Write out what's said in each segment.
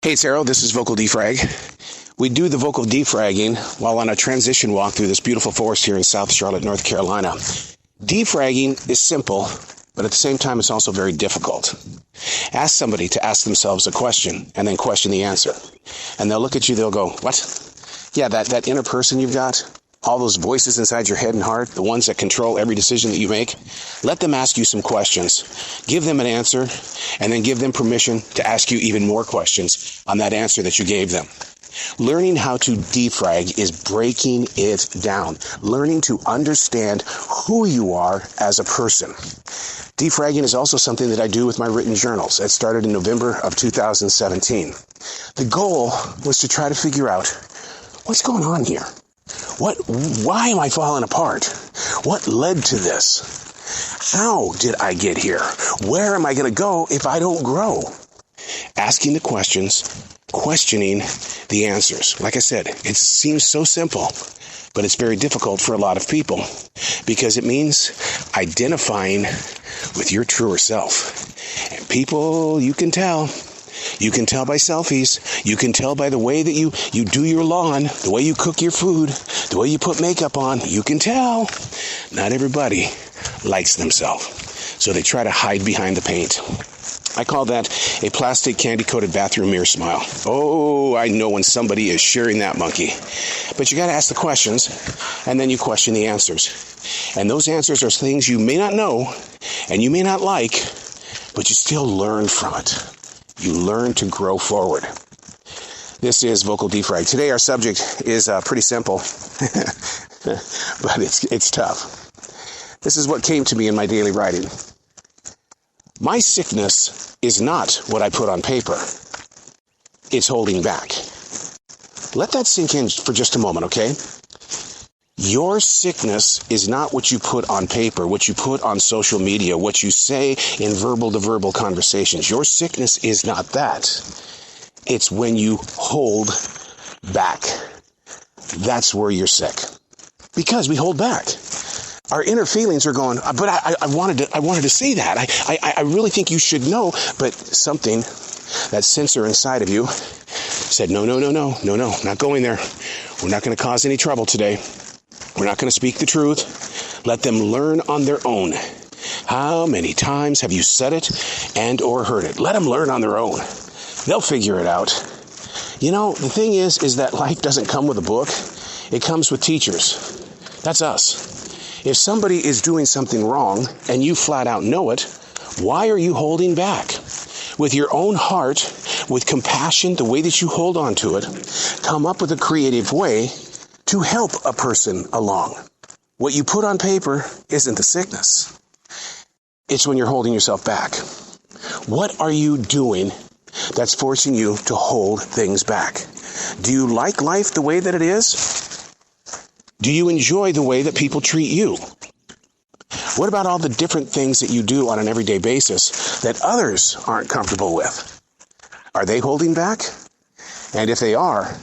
Hey, it's Arrow. This is Vocal Defrag. We do the vocal defragging while on a transition walk through this beautiful forest here in South Charlotte, North Carolina. Defragging is simple, but at the same time, it's also very difficult. Ask somebody to ask themselves a question and then question the answer. And they'll look at you, they'll go, what? Yeah, that inner person you've got, all those voices inside your head and heart, the ones that control every decision that you make, let them ask you some questions. Give them an answer, and then give them permission to ask you even more questions on that answer that you gave them. Learning how to defrag is breaking it down. Learning to understand who you are as a person. Defragging is also something that I do with my written journals. It started in November of 2017. The goal was to try to figure out what's going on here. Why am I falling apart? What led to this? How did I get here? Where am I going to go if I don't grow? Asking the questions, questioning the answers. Like I said, it seems so simple, but it's very difficult for a lot of people because it means identifying with your truer self. And people, you can tell. You can tell by selfies. You can tell by the way that you do your lawn, the way you cook your food, the way you put makeup on. You can tell. Not everybody likes themselves, so they try to hide behind the paint. I call that a plastic candy-coated bathroom mirror smile. Oh, I know when somebody is sharing that monkey. But you got to ask the questions, and then you question the answers. And those answers are things you may not know, and you may not like, but you still learn from it. You learn to grow forward. This is Vocal Defrag. Today our subject is pretty simple, but it's tough. This is what came to me in my daily writing. My sickness is not what I put on paper. It's holding back. Let that sink in for just a moment, okay? Your sickness is not what you put on paper, what you put on social media, what you say in verbal-to-verbal conversations. Your sickness is not that. It's when you hold back. That's where you're sick. Because we hold back. Our inner feelings are going, but I wanted to say that. I really think you should know. But something, that sensor inside of you, said, no, not going there. We're not going to cause any trouble today. We're not going to speak the truth. Let them learn on their own. How many times have you said it and or heard it? Let them learn on their own. They'll figure it out. You know, the thing is that life doesn't come with a book. It comes with teachers. That's us. If somebody is doing something wrong and you flat out know it, why are you holding back? With your own heart, with compassion, the way that you hold on to it, come up with a creative way to help a person along. What you put on paper isn't the sickness. It's when you're holding yourself back. What are you doing that's forcing you to hold things back? Do you like life the way that it is? Do you enjoy the way that people treat you? What about all the different things that you do on an everyday basis that others aren't comfortable with? Are they holding back? And if they are,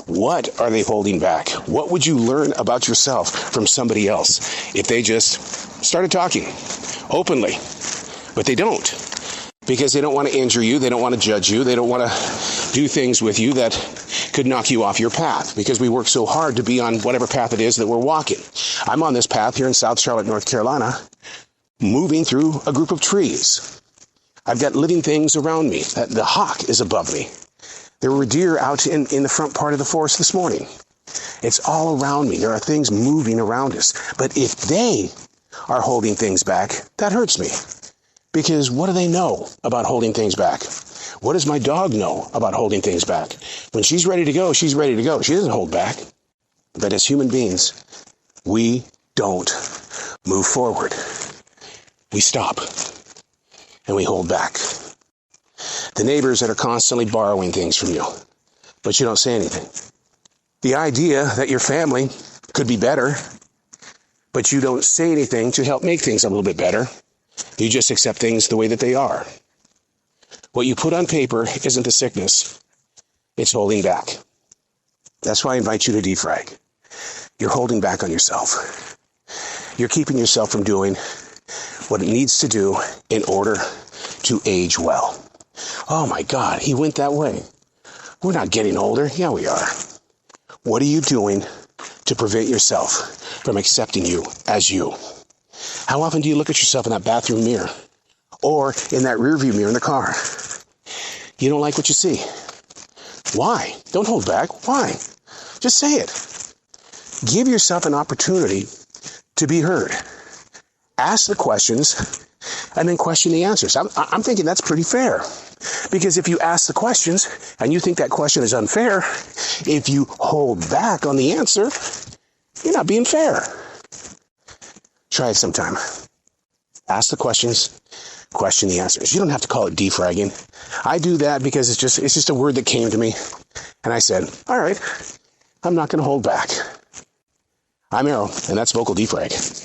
what are they holding back? What would you learn about yourself from somebody else if they just started talking openly? But they don't, because they don't want to injure you. They don't want to judge you. They don't want to do things with you that could knock you off your path, because we work so hard to be on whatever path it is that we're walking. I'm on this path here in South Charlotte, North Carolina, moving through a group of trees. I've got living things around me. The hawk is above me. There were deer out in the front part of the forest this morning. It's all around me. There are things moving around us. But if they are holding things back, that hurts me. Because what do they know about holding things back? What does my dog know about holding things back? When she's ready to go, she's ready to go. She doesn't hold back. But as human beings, we don't move forward. We stop. And we hold back. The neighbors that are constantly borrowing things from you, but you don't say anything. The idea that your family could be better, but you don't say anything to help make things a little bit better. You just accept things the way that they are. What you put on paper isn't the sickness. It's holding back. That's why I invite you to defrag. You're holding back on yourself. You're keeping yourself from doing what it needs to do in order to age well. Oh my God, he went that way. We're not getting older. Yeah, we are. What are you doing to prevent yourself from accepting you as you? How often do you look at yourself in that bathroom mirror or in that rearview mirror in the car? You don't like what you see. Why? Don't hold back. Why? Just say it. Give yourself an opportunity to be heard. Ask the questions and then question the answers. I'm thinking that's pretty fair. Because if you ask the questions and you think that question is unfair, if you hold back on the answer, you're not being fair. Try it sometime. Ask the questions, question the answers. You don't have to call it defragging. I do that because it's just a word that came to me. And I said, all right, I'm not going to hold back. I'm Errol, and that's Vocal Defrag.